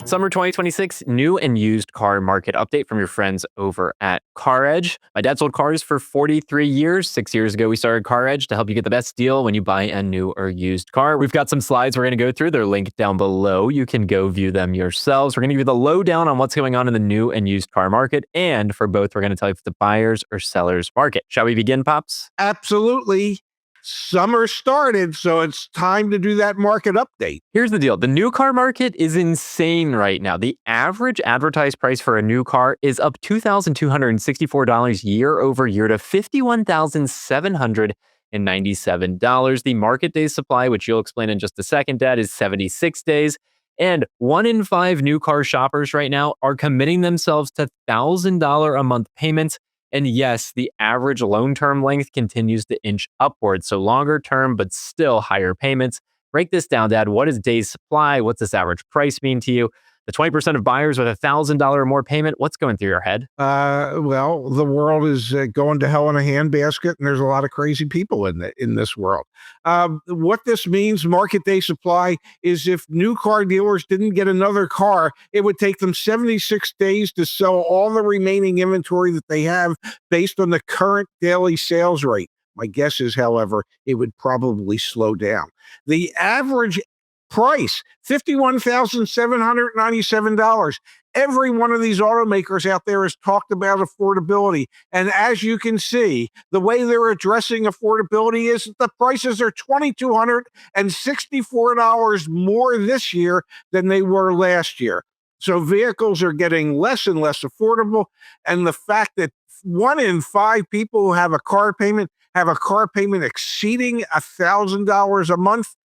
Summer 2026 new and used car market update from your friends over at CarEdge. My dad sold cars for 43 years. 6 years ago, we started CarEdge to help you get the best deal when you buy a new or used car. We've got some slides we're going to go through. They're linked down below. You can go view them yourselves. We're going to give you the lowdown on what's going on in the new and used car market. And for both, we're going to tell you if it's a buyer's or seller's market. Shall we begin, Pops? Absolutely. Summer started, so it's time to do that market update. Here's the deal. The new car market is insane right now. The average advertised price for a new car is up $2,264 year over year to $51,797. The market days supply, which you'll explain in just a second, Dad, is 76 days. And 1 in 5 new car shoppers right now are committing themselves to $1,000 a month payments. And yes, the average loan term length continues to inch upwards. So longer term, but still higher payments. Break this down, Dad. What is days supply? What's this average price mean to you? The 20% of buyers with $1,000 or more payment, what's going through your head? Well, the world is going to hell in a handbasket, and there's a lot of crazy people in this world. What this means, market day supply, is if new car dealers didn't get another car, it would take them 76 days to sell all the remaining inventory that they have based on the current daily sales rate. My guess is, however, it would probably slow down. The average price, $51,797. Every one of these automakers out there has talked about affordability. And as you can see, the way they're addressing affordability is the prices are $2,264 more this year than they were last year. So vehicles are getting less and less affordable. And the fact that 1 in 5 people who have a car payment exceeding $1,000 a month,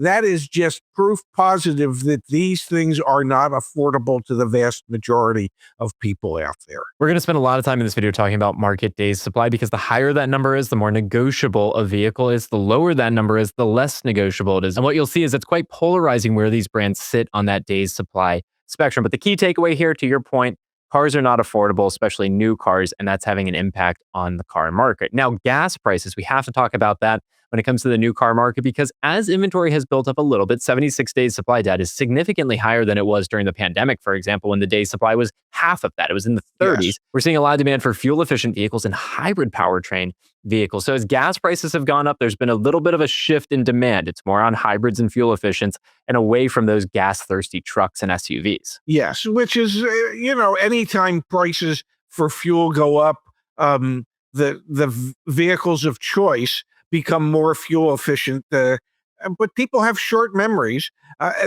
that is just proof positive that these things are not affordable to the vast majority of people out there. We're going to spend a lot of time in this video talking about market days supply because the higher that number is, the more negotiable a vehicle is. The lower that number is, the less negotiable it is. And what you'll see is it's quite polarizing where these brands sit on that days supply spectrum. But the key takeaway here, to your point, cars are not affordable, especially new cars, and that's having an impact on the car market. Now, gas prices, we have to talk about that when it comes to the new car market, because as inventory has built up a little bit, 76 days supply, Dad, is significantly higher than it was during the pandemic, for example, when the day supply was half of that. It was in the 30s. Yes. We're seeing a lot of demand for fuel-efficient vehicles and hybrid powertrain vehicles. So as gas prices have gone up, there's been a little bit of a shift in demand. It's more on hybrids and fuel efficients and away from those gas-thirsty trucks and SUVs. Yes, which is, anytime prices for fuel go up, the vehicles of choice become more fuel efficient, but people have short memories.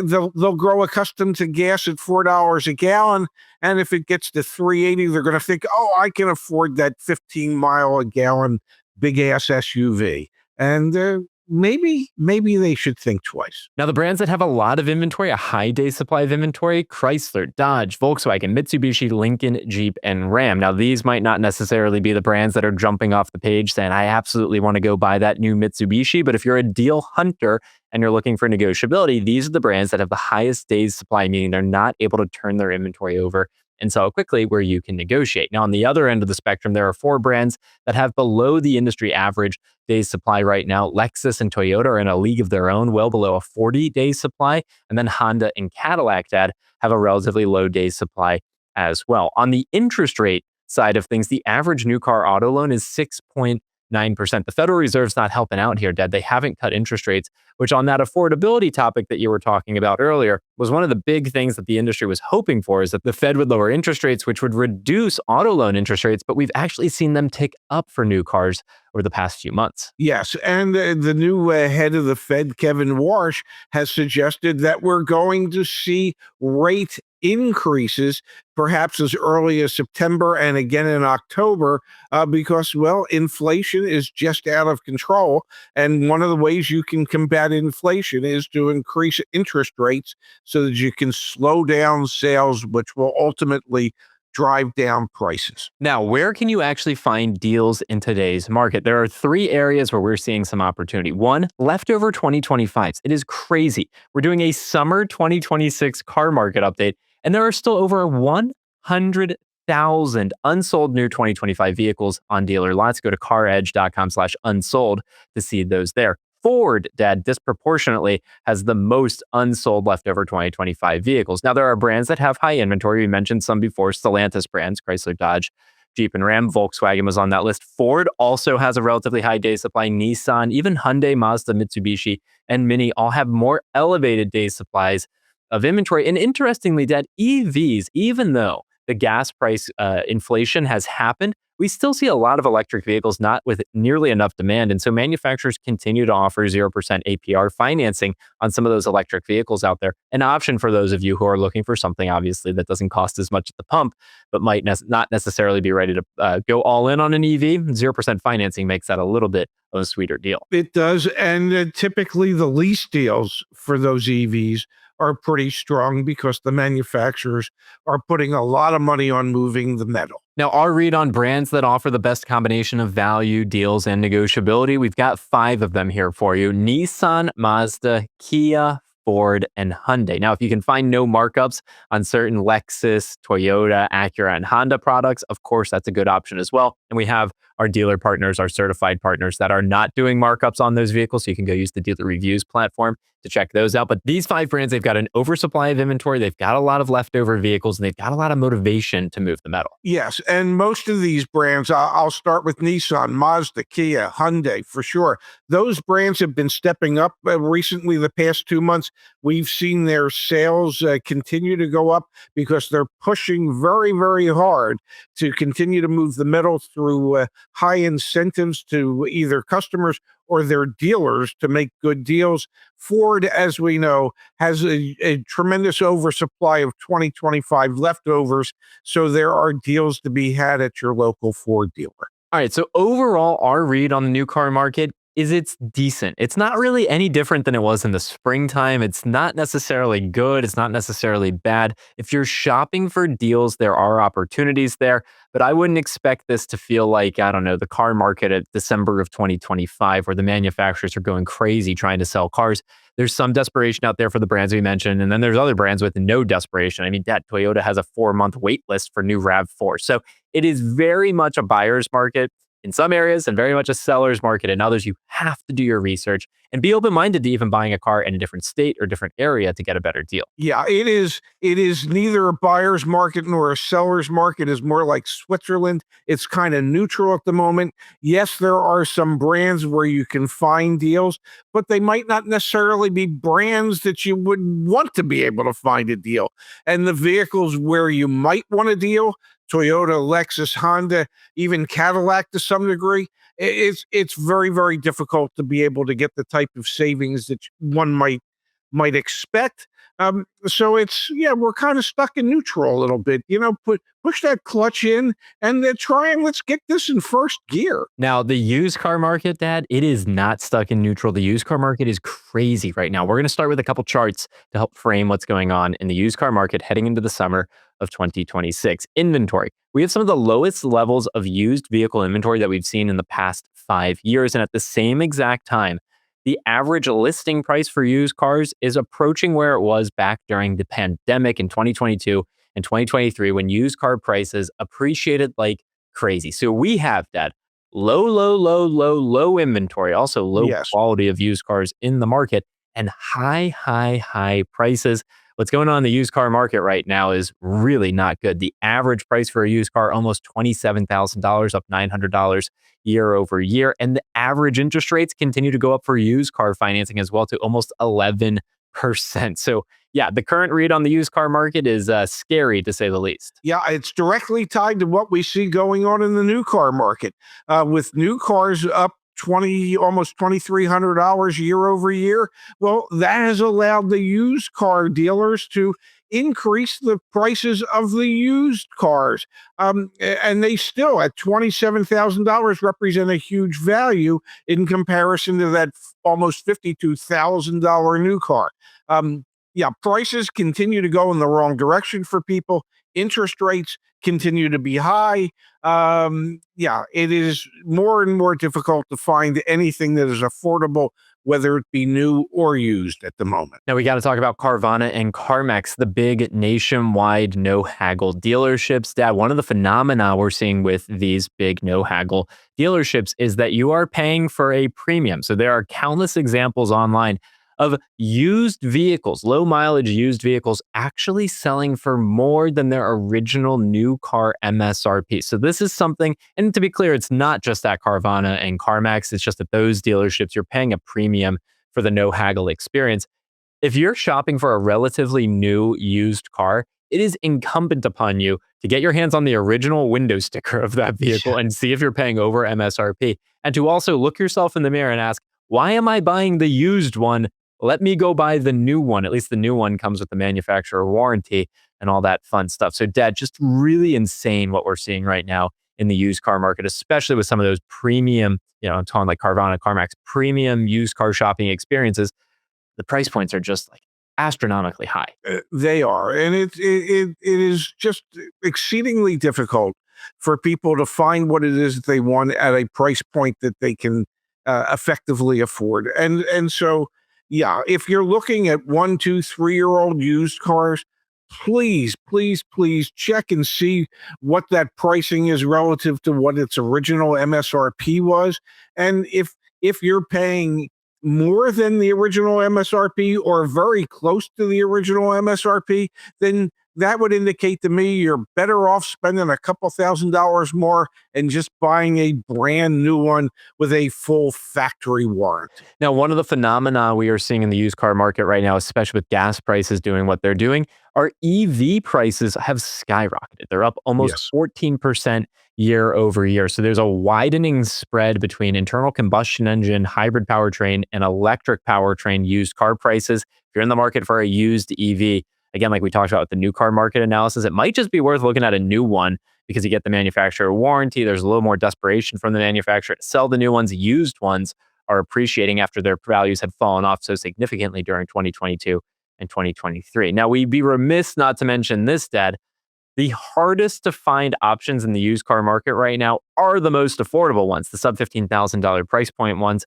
They'll grow accustomed to gas at $4 a gallon, and if it gets to $3.80, they're going to think, "Oh, I can afford that 15-mile a gallon big ass SUV." And maybe they should think twice. Now, the brands that have a lot of inventory, a high day supply of inventory, Chrysler, Dodge, Volkswagen, Mitsubishi, Lincoln, Jeep, and Ram. Now, these might not necessarily be the brands that are jumping off the page saying, I absolutely want to go buy that new Mitsubishi. But if you're a deal hunter and you're looking for negotiability, these are the brands that have the highest days supply, meaning they're not able to turn their inventory over and sell quickly, where you can negotiate. Now, on the other end of the spectrum, there are 4 brands that have below the industry average days supply right now. Lexus and Toyota are in a league of their own, well below a 40-day supply. And then Honda and Cadillac, Dad, have a relatively low days supply as well. On the interest rate side of things, the average new car auto loan is 6.9%. The Federal Reserve's not helping out here, Dad. They haven't cut interest rates, which on that affordability topic that you were talking about earlier was one of the big things that the industry was hoping for, is that the Fed would lower interest rates, which would reduce auto loan interest rates. But we've actually seen them tick up for new cars over the past few months. Yes, and the new head of the Fed, Kevin Warsh, has suggested that we're going to see rate increases perhaps as early as September and again in October because, well, inflation is just out of control. And one of the ways you can combat inflation is to increase interest rates so that you can slow down sales, which will ultimately drive down prices. Now, where can you actually find deals in today's market? There are 3 areas where we're seeing some opportunity. 1, leftover 2025s. It is crazy. We're doing a summer 2026 car market update, and there are still over 100,000 unsold new 2025 vehicles on dealer lots. Go to caredge.com/unsold to see those there. Ford, Dad, disproportionately has the most unsold leftover 2025 vehicles. Now, there are brands that have high inventory. We mentioned some before, Stellantis brands, Chrysler, Dodge, Jeep, and Ram. Volkswagen was on that list. Ford also has a relatively high day supply. Nissan, even Hyundai, Mazda, Mitsubishi, and Mini all have more elevated day supplies of inventory. And interestingly, Dad, EVs, even though the gas price inflation has happened, we still see a lot of electric vehicles not with nearly enough demand. And so manufacturers continue to offer 0% APR financing on some of those electric vehicles out there. An option for those of you who are looking for something, obviously, that doesn't cost as much at the pump, but might not necessarily be ready to go all in on an EV. 0% financing makes that a little bit of a sweeter deal. It does. And typically the lease deals for those EVs are pretty strong because the manufacturers are putting a lot of money on moving the metal. Now, our read on brands that offer the best combination of value, deals, and negotiability, we've got 5 of them here for you: Nissan, Mazda, Kia, Ford, and Hyundai. Now, if you can find no markups on certain Lexus, Toyota, Acura, and Honda products, of course, that's a good option as well. And we have our dealer partners, our certified partners that are not doing markups on those vehicles. So you can go use the dealer reviews platform to check those out. But these 5 brands, they've got an oversupply of inventory. They've got a lot of leftover vehicles, and they've got a lot of motivation to move the metal. Yes, and most of these brands, I'll start with Nissan, Mazda, Kia, Hyundai, for sure. Those brands have been stepping up recently. The past 2 months, we've seen their sales continue to go up because they're pushing very, very hard to continue to move the metal through high incentives to either customers or their dealers to make good deals. Ford, as we know, has a tremendous oversupply of 2025 leftovers, so there are deals to be had at your local Ford dealer. All right. So overall, our read on the new car market is it's decent. It's not really any different than it was in the springtime. It's not necessarily good. It's not necessarily bad. If you're shopping for deals, there are opportunities there, but I wouldn't expect this to feel like, I don't know, the car market at December of 2025, where the manufacturers are going crazy trying to sell cars. There's some desperation out there for the brands we mentioned, and then there's other brands with no desperation. I mean, Toyota has a 4-month wait list for new RAV4. So it is very much a buyer's market in some areas and very much a seller's market in others. You have to do your research and be open-minded to even buying a car in a different state or different area to get a better deal. Yeah, it is. It is neither a buyer's market nor a seller's market. It's more like Switzerland. It's kind of neutral at the moment. Yes, there are some brands where you can find deals, but they might not necessarily be brands that you would want to be able to find a deal. And the vehicles where you might want a deal, Toyota, Lexus, Honda, even Cadillac to some degree, it's very, very difficult to be able to get the type of savings that one might expect. So we're kind of stuck in neutral a little bit. Push that clutch in and then let's get this in first gear. Now, the used car market, Dad, it is not stuck in neutral. The used car market is crazy right now. We're going to start with a couple charts to help frame what's going on in the used car market heading into the summer of 2026. Inventory. We have some of the lowest levels of used vehicle inventory that we've seen in the past 5 years. And at the same exact time, the average listing price for used cars is approaching where it was back during the pandemic in 2022 and 2023, when used car prices appreciated like crazy. So we have that low inventory, also low Yes. quality of used cars in the market, and high prices. What's going on in the used car market right now is really not good. The average price for a used car, almost $27,000, up $900 year over year. And the average interest rates continue to go up for used car financing as well to almost 11%. So yeah, the current read on the used car market is scary to say the least. Yeah, it's directly tied to what we see going on in the new car market. With new cars up almost $2,300 year over year. Well, that has allowed the used car dealers to increase the prices of the used cars. And they still, at $27,000, represent a huge value in comparison to that almost $52,000 new car. Prices continue to go in the wrong direction for people. Interest rates continue to be high. It is more and more difficult to find anything that is affordable whether it be new or used at the moment. Now we got to talk about Carvana and CarMax, the big nationwide no haggle dealerships. Dad, one of the phenomena we're seeing with these big no haggle dealerships is that you are paying for a premium. So there are countless examples online of used vehicles, low mileage used vehicles, actually selling for more than their original new car MSRP. So this is something, and to be clear, it's not just at Carvana and CarMax. It's just at those dealerships, you're paying a premium for the no haggle experience. If you're shopping for a relatively new used car, it is incumbent upon you to get your hands on the original window sticker of that vehicle and see if you're paying over MSRP. And to also look yourself in the mirror and ask, why am I buying the used one? Let me go buy the new one. At least the new one comes with the manufacturer warranty and all that fun stuff. So, Dad, just really insane what we're seeing right now in the used car market, especially with some of those premium, I'm talking like Carvana, CarMax, premium used car shopping experiences. The price points are just like astronomically high. They are, and it is just exceedingly difficult for people to find what it is that they want at a price point that they can effectively afford. And so, yeah, if you're looking at 1, 2, 3-year-old used cars, please check and see what that pricing is relative to what its original MSRP was, and if you're paying more than the original MSRP or very close to the original MSRP, then that would indicate to me you're better off spending a couple $1,000s more and just buying a brand new one with a full factory warranty. Now, one of the phenomena we are seeing in the used car market right now, especially with gas prices doing what they're doing, our EV prices have skyrocketed. They're up almost 14% year over year. So there's a widening spread between internal combustion engine, hybrid powertrain, and electric powertrain used car prices. If you're in the market for a used EV, again, like we talked about with the new car market analysis, it might just be worth looking at a new one because you get the manufacturer warranty. There's a little more desperation from the manufacturer to sell the new ones. Used ones are appreciating after their values had fallen off so significantly during 2022 and 2023. Now, we'd be remiss not to mention this, Dad. The hardest to find options in the used car market right now are the most affordable ones, the sub $15,000 price point ones.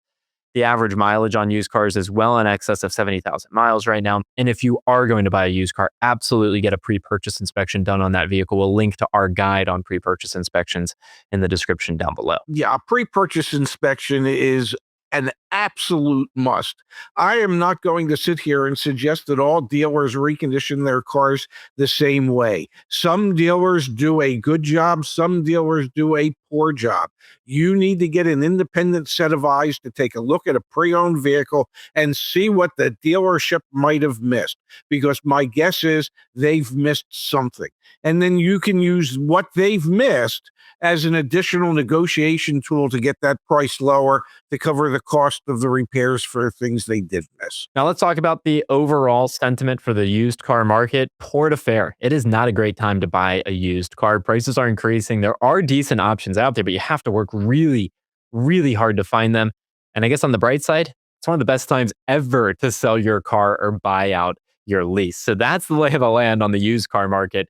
The average mileage on used cars is well in excess of 70,000 miles right now. And if you are going to buy a used car, absolutely get a pre-purchase inspection done on that vehicle. We'll link to our guide on pre-purchase inspections in the description down below. Yeah, pre-purchase inspection is an absolute must. I am not going to sit here and suggest that all dealers recondition their cars the same way. Some dealers do a good job, some dealers do a poor job. You need to get an independent set of eyes to take a look at a pre-owned vehicle and see what the dealership might have missed, because my guess is they've missed something. And then you can use what they've missed as an additional negotiation tool to get that price lower to cover the cost of the repairs for things they did miss. Now, let's talk about the overall sentiment for the used car market. Poor to fair. It is not a great time to buy a used car. Prices are increasing. There are decent options out there, but you have to work really, really hard to find them. And I guess on the bright side, it's one of the best times ever to sell your car or buy out your lease. So that's the lay of the land on the used car market.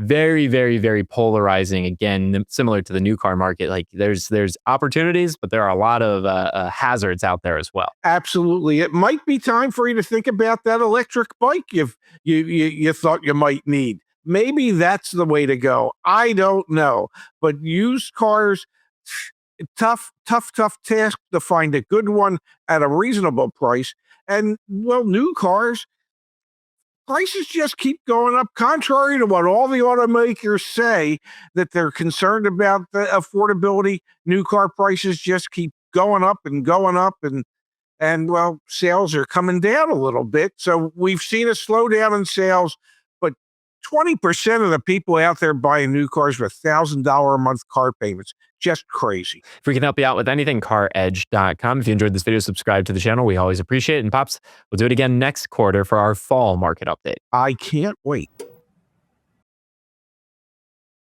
Very, very, very polarizing. Again, similar to the new car market. Like there's opportunities, but there are a lot of hazards out there as well. Absolutely. It might be time for you to think about that electric bike you thought you might need. Maybe that's the way to go. I don't know. But used cars, tough task to find a good one at a reasonable price. And well, new cars, prices just keep going up, contrary to what all the automakers say that they're concerned about the affordability. New car prices just keep going up and going up, and well, sales are coming down a little bit. So we've seen a slowdown in sales, but 20% of the people out there buying new cars with $1,000 a month car payments. Just crazy. If we can help you out with anything, CarEdge.com. If you enjoyed this video, subscribe to the channel. We always appreciate it. And Pops, we'll do it again next quarter for our fall market update. I can't wait.